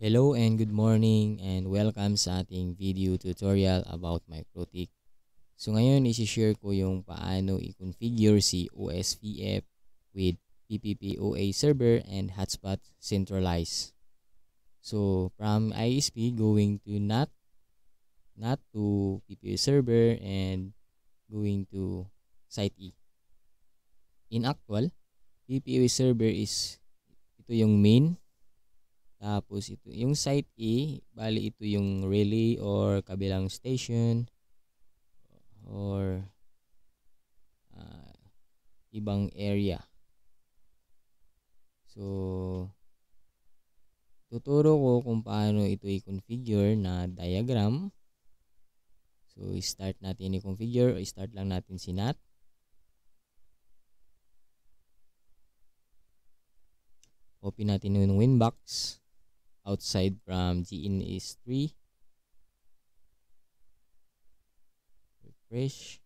Hello and good morning and welcome sa ating video tutorial about MikroTik. So ngayon isi-share ko yung paano i-configure si OSPF with PPPoA server and hotspot centralize. So from ISP going to NAT to PPPoA server and going to site E. In actual, PPPoA server is ito yung main. Tapos ito yung site E, bali ito yung relay or kabilang station or ibang area. So tuturo ko kung paano ito i-configure na diagram. So start natin i-configure, start lang natin si NAT. Open natin yung Winbox. Outside from GIN is 3. Refresh.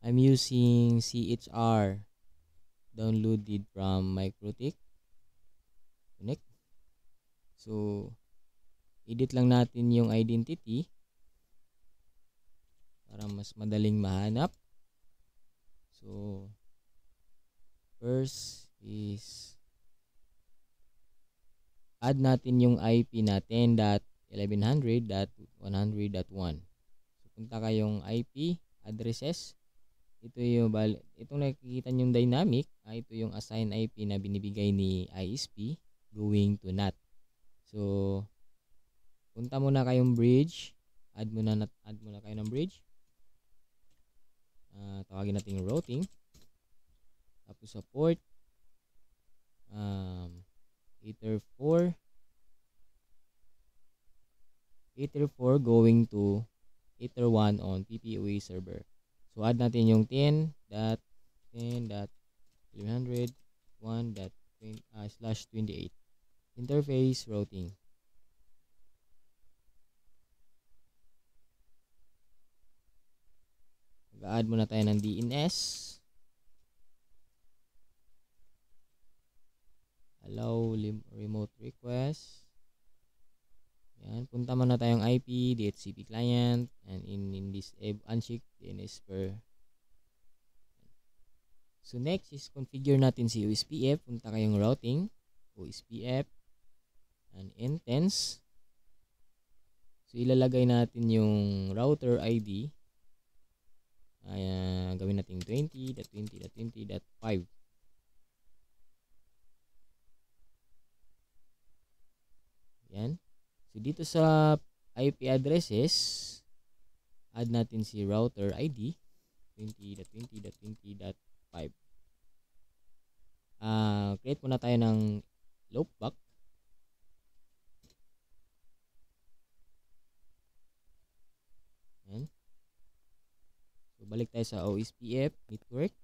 I'm using CHR downloaded from MikroTik. Connect. So edit lang natin yung identity para mas madaling mahanap. So first is add natin yung IP na 10.1100.100.1. So punta kayong IP addresses. Ito yung itong nakikita yung dynamic, ito yung assign IP na binibigay ni ISP going to NAT. So punta muna kayong bridge, add muna kayo ng bridge. Tawagin natin yung routing. Tapos sa port Ether 4 going to Ether 1 on PPPoA server. So add natin yung 10.1100.1.28 interface routing. Mag-add muna tayo ng DNS. Allow remote request. Yan, punta muna tayong IP, DHCP client, and in this uncheck DNS per. So next is configure natin si OSPF. Punta kayong routing, OSPF, and intents. So ilalagay natin yung router ID. Gawin natin 20.20.20.5. Yan. So dito sa IP addresses, add natin si router ID 20.20.20.5. Create muna tayo ng loopback. Yan. So balik tayo sa OSPF network.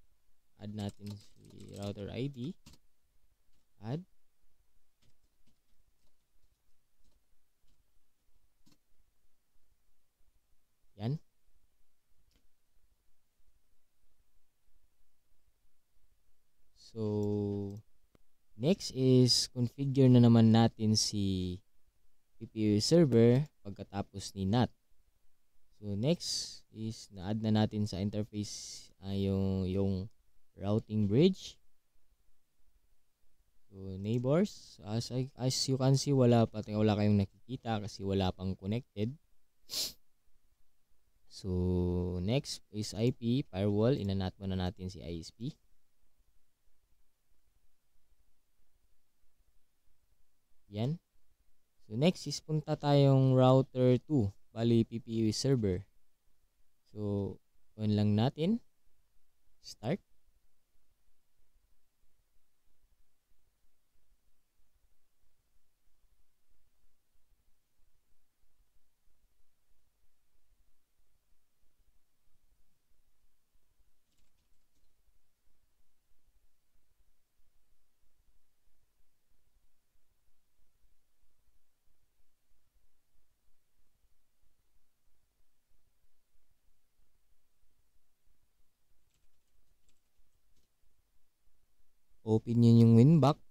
Add natin si router ID. Add. Yan. So next is configure na naman natin si PPPoA server pagkatapos ni NAT. So next is na-add na natin sa interface yung routing bridge. So neighbors, as you can see, wala kayong nakikita kasi wala pang connected. So next is IP firewall, inanat muna natin si ISP. Yan. So next is punta tayong router 2, bali PPPoA server. So on lang natin. Start. Open nyo yung Winbox.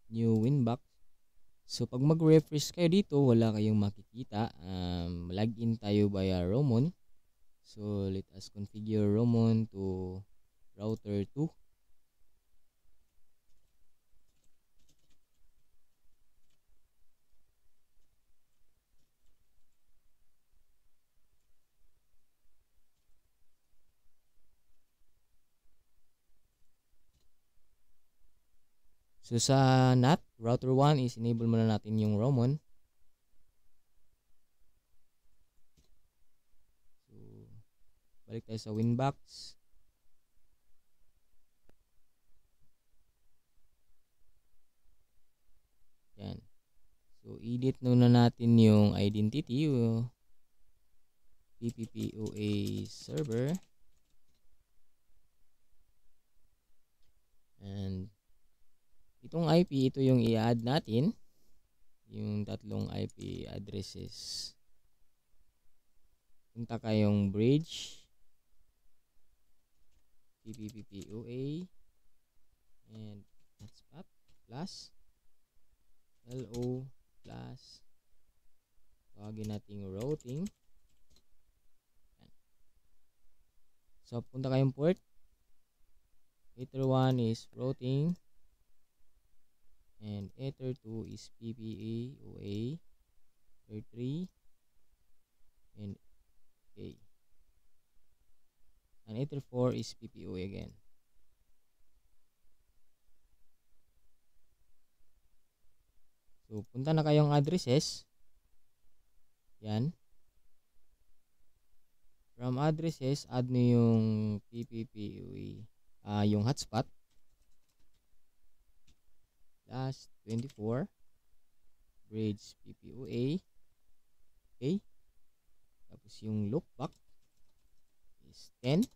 New Winbox. So, pag mag-refresh kayo dito, wala kayong makikita. Login tayo via Roamon. So, let us configure Roamon to router 2. So, sa NAT, router 1 is enable muna natin yung Roamon. So, balik tayo sa Winbox. Yan. So, edit muna natin yung identity. PPPoA server. And itong IP, ito yung i-add natin. Yung tatlong IP addresses. Punta kayong bridge. PPPoA. And hotspot plus LO plus tawagin natin routing. So, punta kayong port. Ether 1 is routing. And Ether 2 is PPPoA. Ether 3. And A. And Ether 4 is PPOA again. So, punta na kayong addresses. Yan. From addresses, add nyo yung PPPoE, yung hotspot. Last 24. Bridge PPOA. Okay. Tapos yung loopback is 10.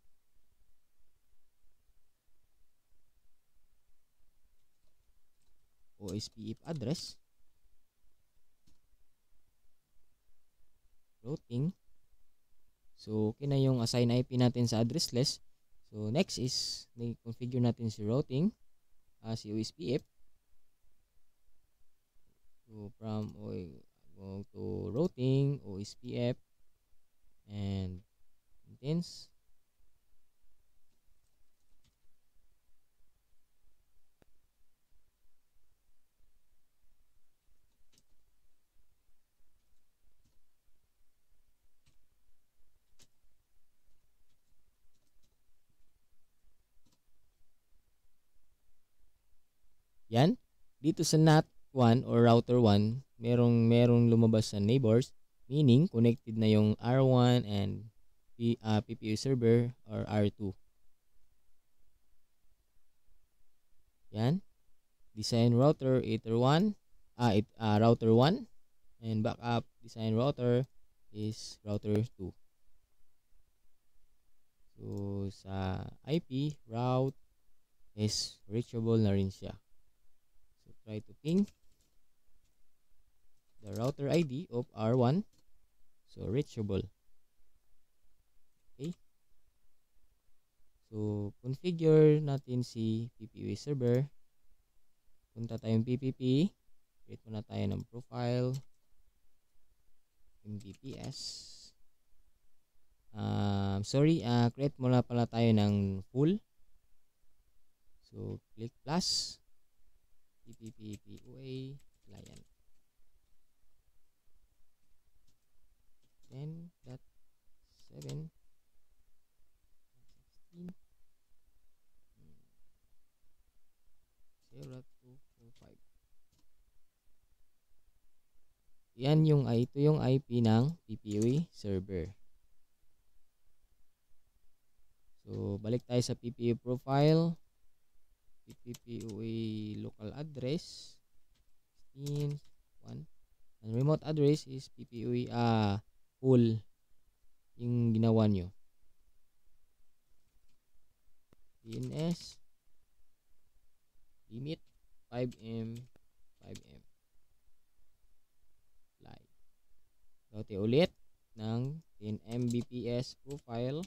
OSPF address. Routing. So, okay na yung assign IP natin sa address list. So, next is, configure natin si routing, si OSPF. So, from go to routing, OSPF, and intense. Yan. Dito sa NAT 1 or router 1, merong lumabas sa neighbors, meaning connected na yung R1 and PPU server or R2. Yan. Design router Ether 1, router 1, and backup design router is router 2. So sa IP route is reachable na rin siya. So try to ping the router ID of R1. So reachable. Okay. So configure natin si PPU server. Punta tayong PPP. Create muna tayo ng profile. MVPS. Create muna pala tayo ng full. So click plus. PPPoA client. 10.7 16 0245. Yan yung ito yung IP ng PPOE server. So balik tayo sa PPU profile. PPPoE local address 16.1 and remote address is PPOE full yung ginawa nyo. DNS limit 5M 5M apply. Lote ulit ng 10 Mbps profile.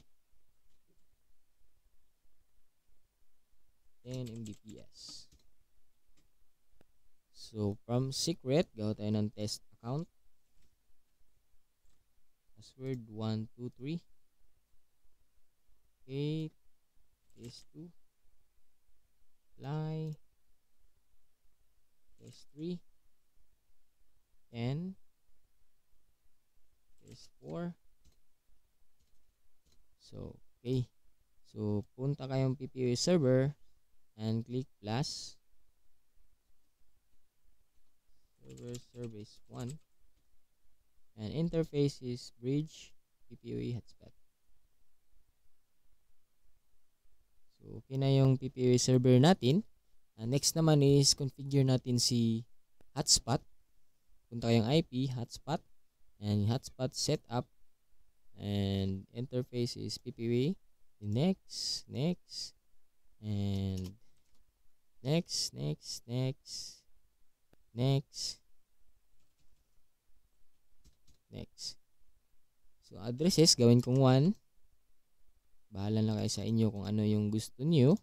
10 Mbps. So from secret, gawa tayo ng test account. Password 123. Okay, test 2. Apply. Test 3. 10. Test 4. So, okay. So, punta kayong PPA server and click plus. Server service 1. And interface is bridge PPA hotspot. So, okay na yung PPA server natin. Next naman is configure natin si hotspot. Punta kayong IP, hotspot. And hotspot setup. And interface is PPA. Next. And next. So addresses, gawin kong 1. Bahala na kayo sa inyo kung ano yung gusto niyo.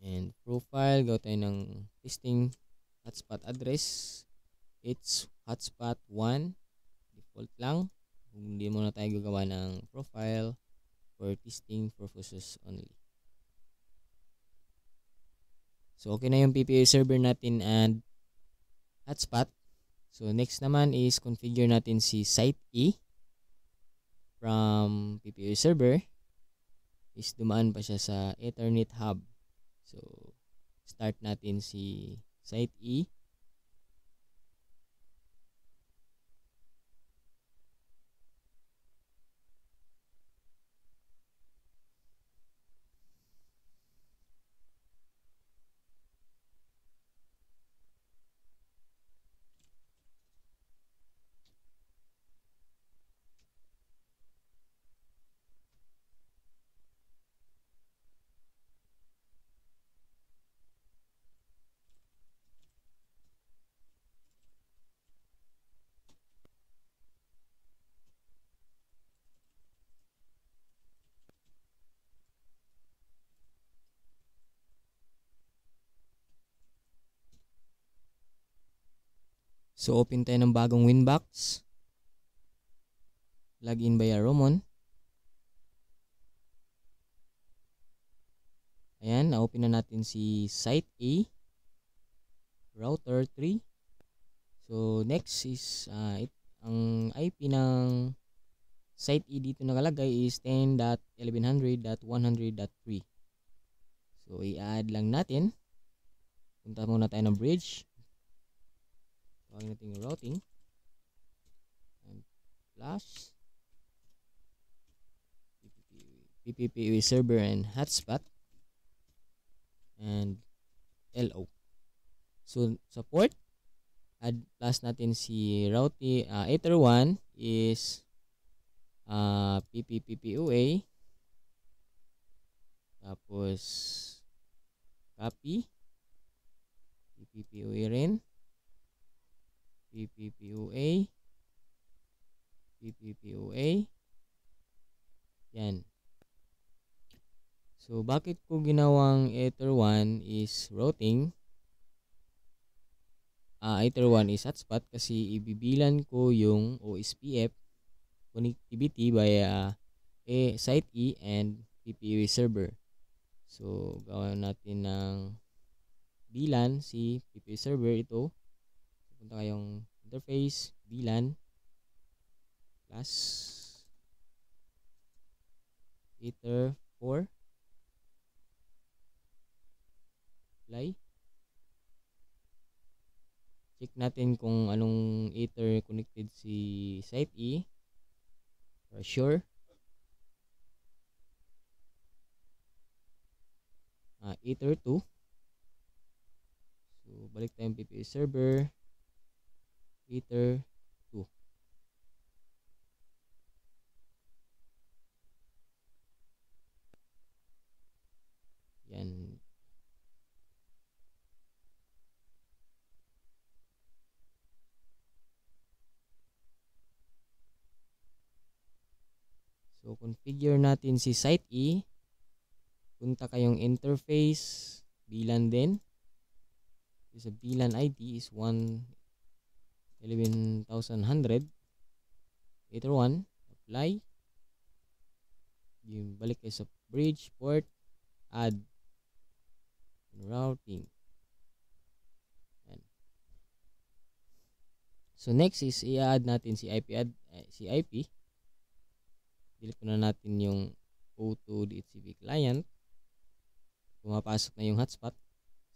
And profile, gawa tayo ng testing hotspot address. It's hotspot 1. Default lang. Kung hindi mo na tayo gagawa ng profile for testing purposes only. So okay na yung PPA server natin and hotspot. So next naman is configure natin si Site E. From PPA server is dumaan pa siya sa Ethernet hub. So start natin si Site E. So open tayo ng bagong Winbox. Login via Roamon. Ayan, na-open na natin si Site A. Router 3. So next is ang IP ng Site E dito nakalagay is 10.1100.100.3. So i-add lang natin. Punta muna tayo ng bridge. Tawagin natin yung routing. And plus PPPoE server and hotspot. And LO. So support. Add plus natin si routing Ether 1 is PPPoE. Tapos copy PPPoE rin. PPPoE. Yan. So bakit ko ginawang Ether 1 is routing? Ether 1 is hotspot kasi ibibilan ko yung OSPF connectivity via Site E and PPoE server. So gawin natin ng bilan si PPoE server ito. Punta kayong interface, bilan plus Ether 4. Apply. Check natin kung anong Ether connected si Site E. For sure. Ether 2. So balik tayong PPoE server. Ether 2. Yan. So configure natin si Site E. punta kayong interface, VLAN din. So, sa VLAN ID is 111,100. Later one, apply. Yung balik kayo sa bridge, port, add, routing. Yan. So next is i-add natin si IP. Delete na natin yung O2 DHCP client. Pumapasok na yung hotspot.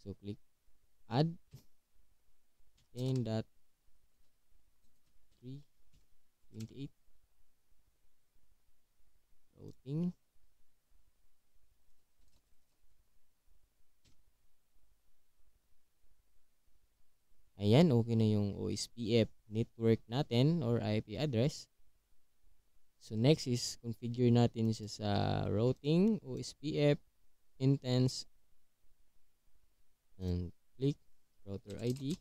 So click add 10.328 routing. Ayan, okay na yung OSPF network natin or IP address. So next is configure natin siya sa routing, OSPF, intense, and click router ID.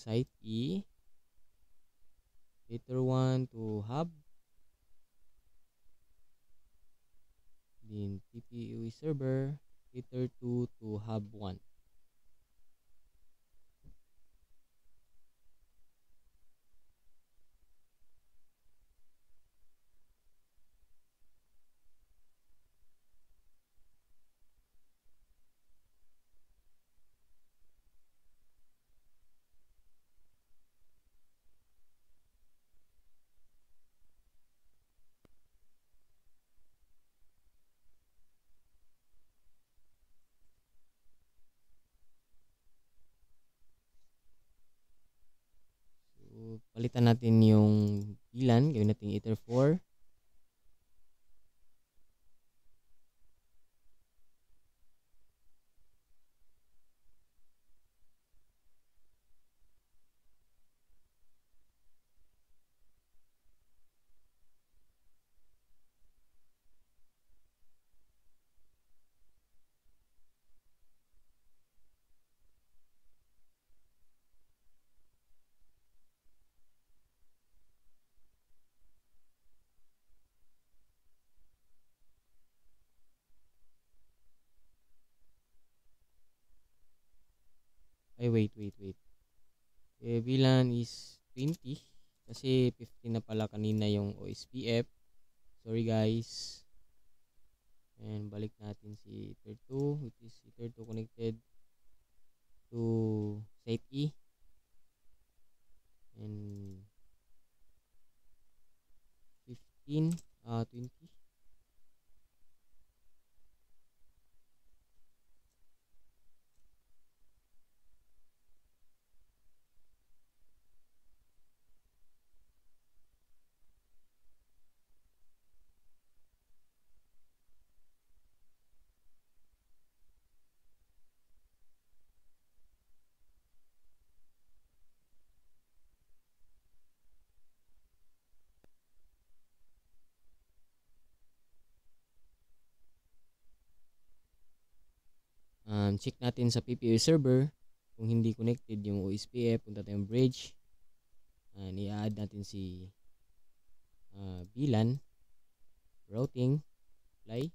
Site E, later one to hub, then TPUE server, later 2 to hub 1. So, palitan natin yung VLAN, gawin natin Ether 4. Ay, wait. VLAN is 20 kasi 15 na pala kanina yung OSPF. Sorry guys. And balik natin si Ether 2, which is Ether 2 connected to site E. And 15, 20. Check natin sa PPU server kung hindi connected yung OSPF, punta tayong bridge, and i-add natin si VLAN, routing, apply.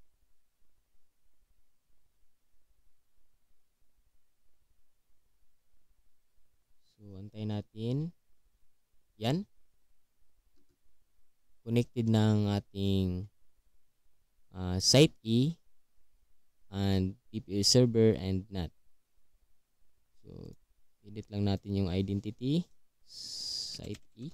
So antayin natin, yan, connected na ang ating site E and PPU server and NAT. So edit lang natin yung identity, site E.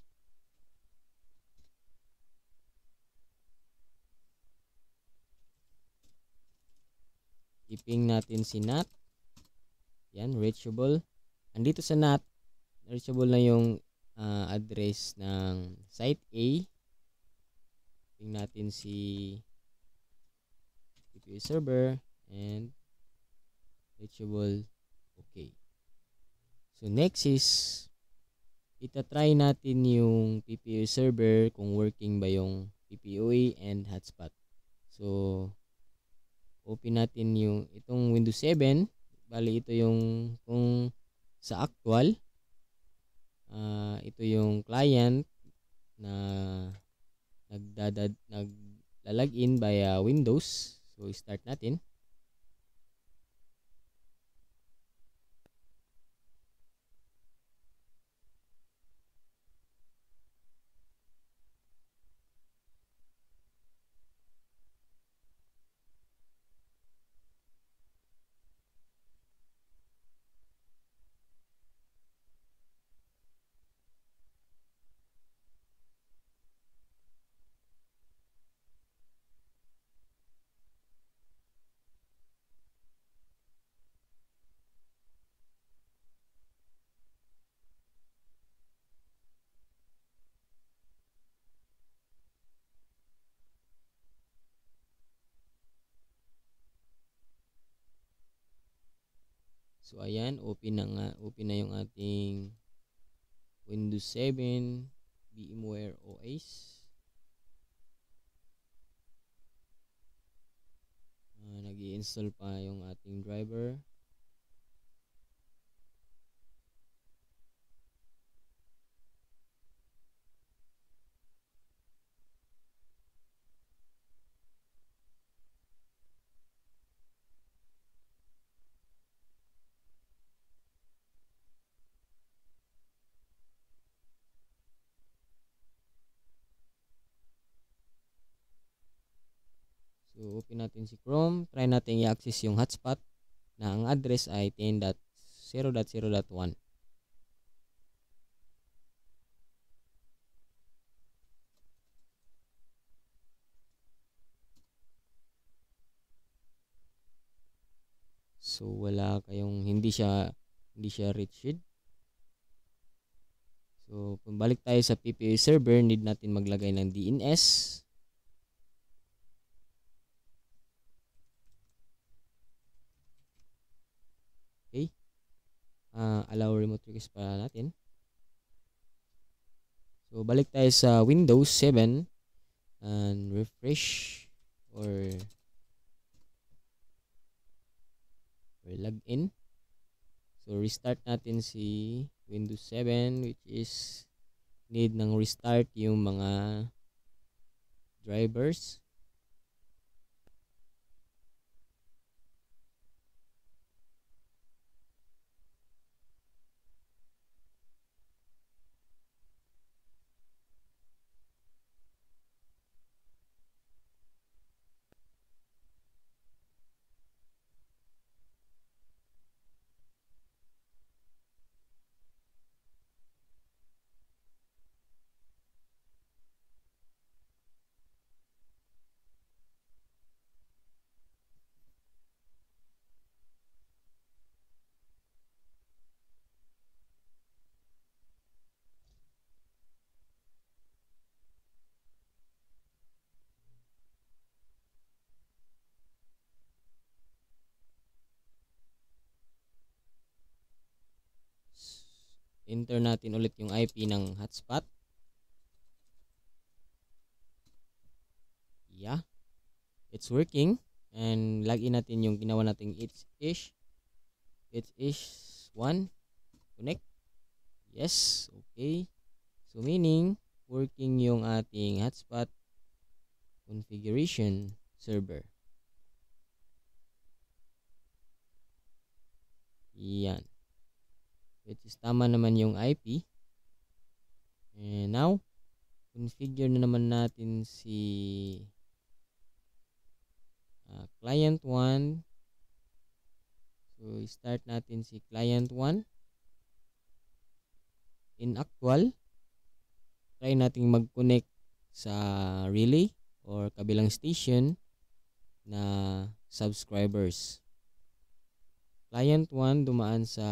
Keeping natin si NAT. Yan, reachable. Andito sa NAT, reachable na yung address ng site A. Tingnan natin si PPU server and reachable. Okay. So next is itatry natin yung PPU server kung working ba yung PPOA and hotspot. So open natin yung itong Windows 7. Bali ito yung kung sa actual. Ito yung client na naglalagin via Windows. So start natin. So ayan, open na yung ating Windows 7 VMware OS. Nag-i-install pa yung ating driver. So open natin si Chrome. Try natin i-access yung hotspot na ang address ay 10.0.0.1. So wala kayong hindi siya reached. So kung balik tayo sa PPA server, need natin maglagay ng DNS. Okay. Allow remote request para natin. So balik tayo sa Windows 7 and refresh or login. So restart natin si Windows 7, which is need ng restart yung mga drivers. Enter natin ulit yung IP ng hotspot. Yeah, it's working. And login natin yung ginawa nating it's one connect. Yes, okay. So meaning working yung ating hotspot configuration server. Yan. Which is tama naman yung IP. And now, configure na naman natin si client 1. So, start natin si client 1. In actual, try nating mag-connect sa relay or kabilang station na subscribers. Client 1 dumaan sa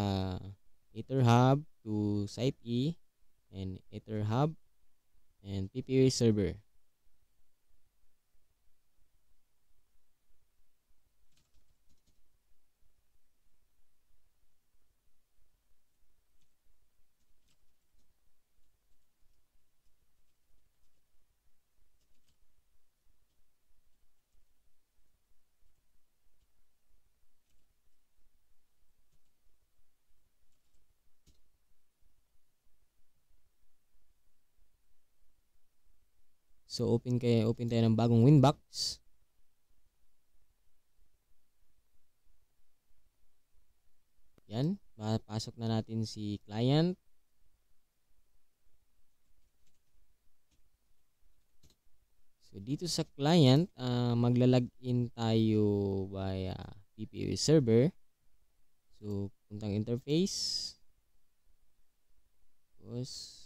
Etherhub to site E and Ether Hub, and PPA server. So open tayo ng bagong Winbox. Yan, pasok na natin si client. So dito sa client, magla-login tayo via PPA server. So puntang interface. Tapos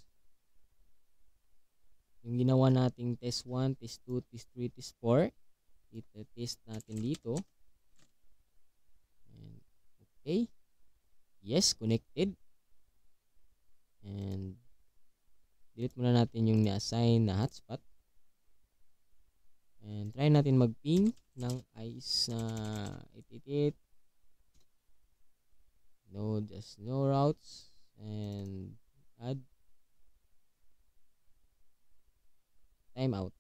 yung ginawa nating test 1, test 2, test 3, test 4, ita-test natin dito. And okay. Yes, connected. And delete muna natin yung ni-assign na hotspot. And try natin mag-ping ng ICE na 888. No, just no routes. And add timeout.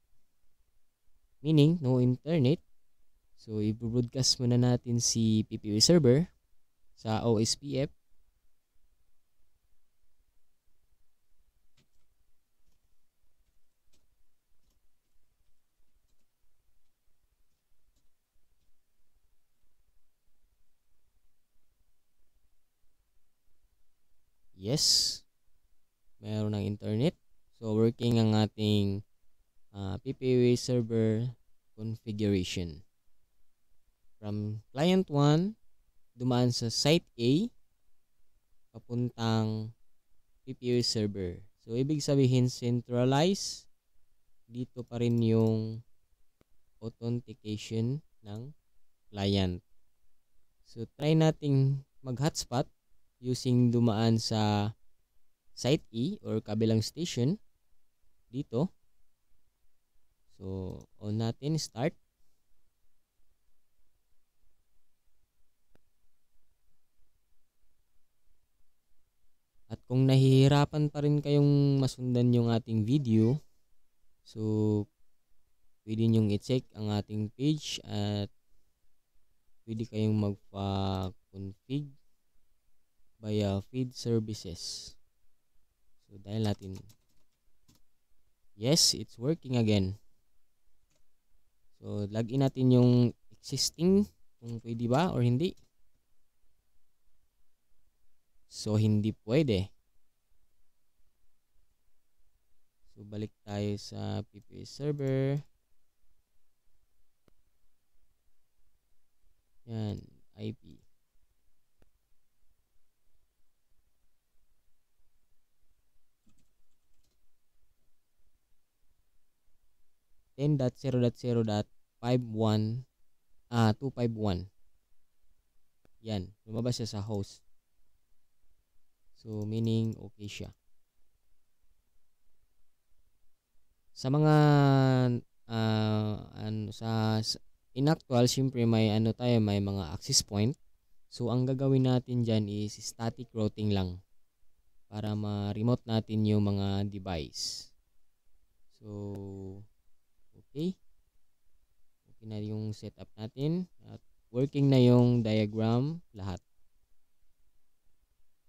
Meaning, no internet. So, i-broadcast muna natin si PPA server sa OSPF. Yes, meron ng internet. So, working ang ating PPA server configuration. From client 1, dumaan sa site A, papuntang PPA server. So, ibig sabihin, centralize. Dito pa rin yung authentication ng client. So, try nating mag-hotspot using dumaan sa site E or kabilang station dito. So, on natin, start. At kung nahihirapan pa rin kayong masundan yung ating video, so pwede nyong i-check ang ating page at pwede kayong magpa-config via feed services. So dahil natin, yes, it's working again. So login natin yung existing kung pwede ba or hindi. So hindi pwede. So balik tayo sa PPA server. Yan, IP. .0.0.51 yan, lumabas siya sa host. So meaning okay siya. Sa mga in actual, syempre may may mga access point. So ang gagawin natin diyan is static routing lang para ma-remote natin yung mga device. So okay. Okay na yung setup natin at working na yung diagram lahat.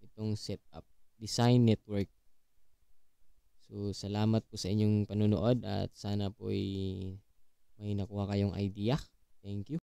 Itong setup, design network. So, salamat po sa inyong panunood at sana po may nakuha kayong idea. Thank you.